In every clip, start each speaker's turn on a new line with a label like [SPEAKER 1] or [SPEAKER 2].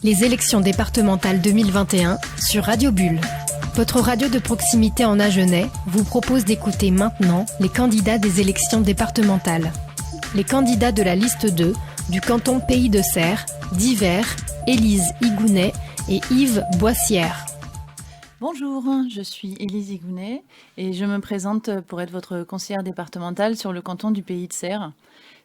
[SPEAKER 1] Les élections départementales 2021 sur Radio Bulle. Votre radio de proximité en Agenais vous propose d'écouter maintenant les candidats des élections départementales. Les candidats de la liste 2 du canton Pays de Serres, d'Yvers, Élise Igounet et Yves Boissière.
[SPEAKER 2] Bonjour, je suis Élise Igounet et je me présente pour être votre conseillère départementale sur le canton du Pays de Serres.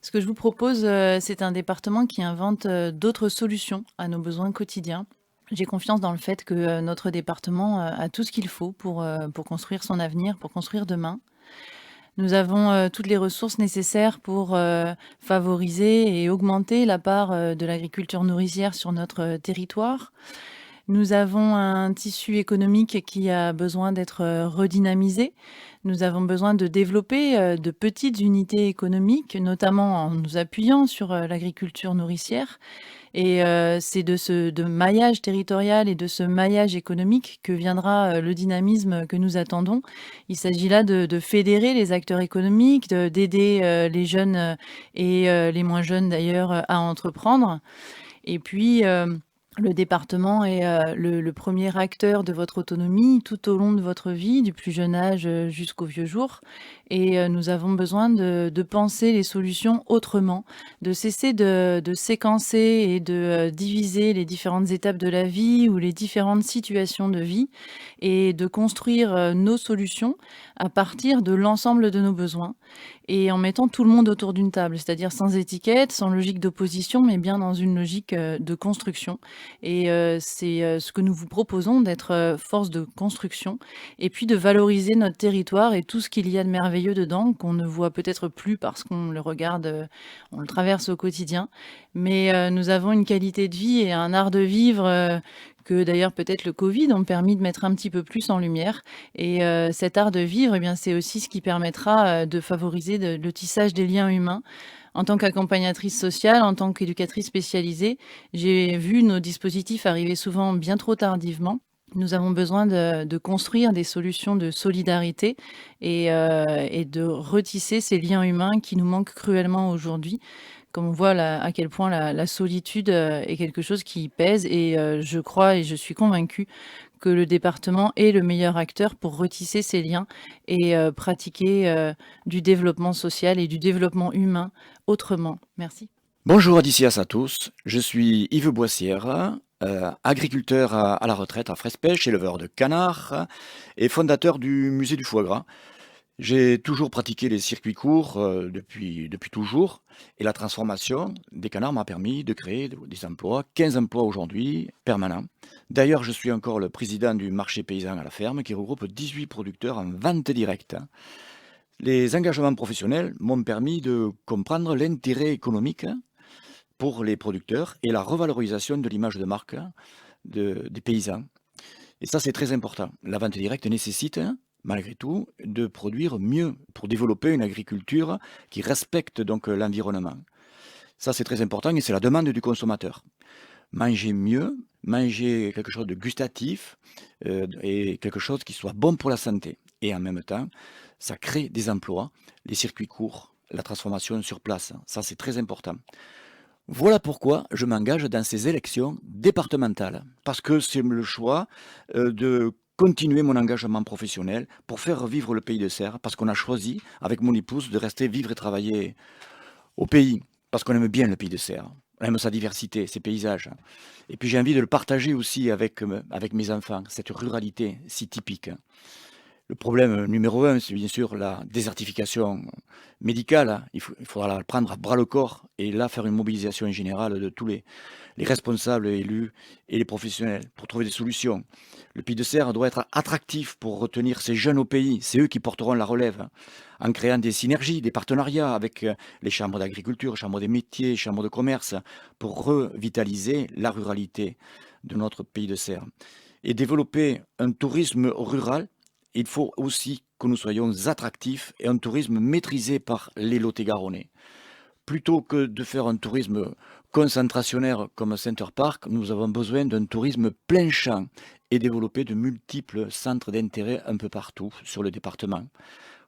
[SPEAKER 2] Ce que je vous propose, c'est un département qui invente d'autres solutions à nos besoins quotidiens. J'ai confiance dans le fait que notre département a tout ce qu'il faut pour construire son avenir, pour construire demain. Nous avons toutes les ressources nécessaires pour favoriser et augmenter la part de l'agriculture nourricière sur notre territoire. Nous avons un tissu économique qui a besoin d'être redynamisé. Nous avons besoin de développer de petites unités économiques, notamment en nous appuyant sur l'agriculture nourricière. Et c'est de ce maillage territorial et de ce maillage économique que viendra le dynamisme que nous attendons. Il s'agit là de fédérer les acteurs économiques, d'aider les jeunes et les moins jeunes d'ailleurs à entreprendre. Et puis, le département est le premier acteur de votre autonomie tout au long de votre vie, du plus jeune âge jusqu'au vieux jour. Et nous avons besoin de penser les solutions autrement, de cesser de séquencer et de diviser les différentes étapes de la vie ou les différentes situations de vie et de construire nos solutions à partir de l'ensemble de nos besoins et en mettant tout le monde autour d'une table, c'est-à-dire sans étiquette, sans logique d'opposition, mais bien dans une logique de construction. Et c'est ce que nous vous proposons, d'être force de construction et puis de valoriser notre territoire et tout ce qu'il y a de merveilleux dedans, qu'on ne voit peut-être plus parce qu'on le regarde, on le traverse au quotidien. Mais nous avons une qualité de vie et un art de vivre que d'ailleurs peut-être le Covid ont permis de mettre un petit peu plus en lumière. Et cet art de vivre, eh bien, c'est aussi ce qui permettra de favoriser le tissage des liens humains. En tant qu'accompagnatrice sociale, en tant qu'éducatrice spécialisée, j'ai vu nos dispositifs arriver souvent bien trop tardivement. Nous avons besoin de construire des solutions de solidarité et de retisser ces liens humains qui nous manquent cruellement aujourd'hui. Comme on voit à quel point la solitude est quelque chose qui pèse et je crois et je suis convaincue que le département est le meilleur acteur pour retisser ces liens et pratiquer du développement social et du développement humain autrement. Merci.
[SPEAKER 3] Bonjour Odysseas à tous, je suis Yves Boissière, agriculteur à la retraite à Frespech, éleveur de canards et fondateur du musée du foie gras. J'ai toujours pratiqué les circuits courts depuis toujours et la transformation des canards m'a permis de créer des emplois, 15 emplois aujourd'hui permanents. D'ailleurs, je suis encore le président du marché paysan à la ferme qui regroupe 18 producteurs en vente directe. Les engagements professionnels m'ont permis de comprendre l'intérêt économique pour les producteurs et la revalorisation de l'image de marque des paysans. Et ça, c'est très important. La vente directe nécessite, malgré tout, de produire mieux pour développer une agriculture qui respecte donc l'environnement. Ça, c'est très important et c'est la demande du consommateur. Manger mieux, manger quelque chose de gustatif et quelque chose qui soit bon pour la santé. Et en même temps, ça crée des emplois, les circuits courts, la transformation sur place. Ça, c'est très important. Voilà pourquoi je m'engage dans ces élections départementales, parce que c'est le choix de continuer mon engagement professionnel pour faire vivre le Pays de Serres, parce qu'on a choisi, avec mon épouse, de rester vivre et travailler au pays, parce qu'on aime bien le Pays de Serres, on aime sa diversité, ses paysages. Et puis j'ai envie de le partager aussi avec mes enfants, cette ruralité si typique. Le problème numéro 1, c'est bien sûr la désertification médicale. Il faudra la prendre à bras le corps et là faire une mobilisation générale de tous les responsables élus et les professionnels pour trouver des solutions. Le Pays de Serres doit être attractif pour retenir ces jeunes au pays. C'est eux qui porteront la relève en créant des synergies, des partenariats avec les chambres d'agriculture, chambres des métiers, chambres de commerce pour revitaliser la ruralité de notre Pays de Serres. Et développer un tourisme rural. Il faut aussi que nous soyons attractifs et un tourisme maîtrisé par les Lot-et-Garonnais. Plutôt que de faire un tourisme concentrationnaire comme Center Park, nous avons besoin d'un tourisme plein champ et développer de multiples centres d'intérêt un peu partout sur le département.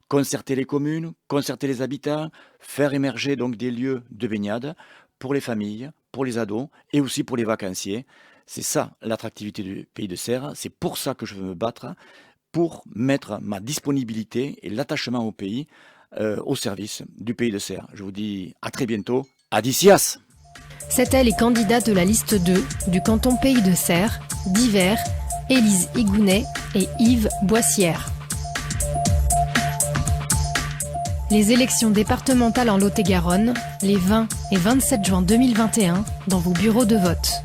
[SPEAKER 3] Concerter les communes, concerter les habitants, faire émerger donc des lieux de baignade pour les familles, pour les ados et aussi pour les vacanciers. C'est ça l'attractivité du pays de Serres. C'est pour ça que je veux me battre, pour mettre ma disponibilité et l'attachement au pays au service du pays de Serres. Je vous dis à très bientôt. Adicias!
[SPEAKER 1] C'étaient les candidats de la liste 2 du canton Pays de Serres d'hiver, Élise Igounet et Yves Boissière. Les élections départementales en Lot-et-Garonne, les 20 et 27 juin 2021, dans vos bureaux de vote.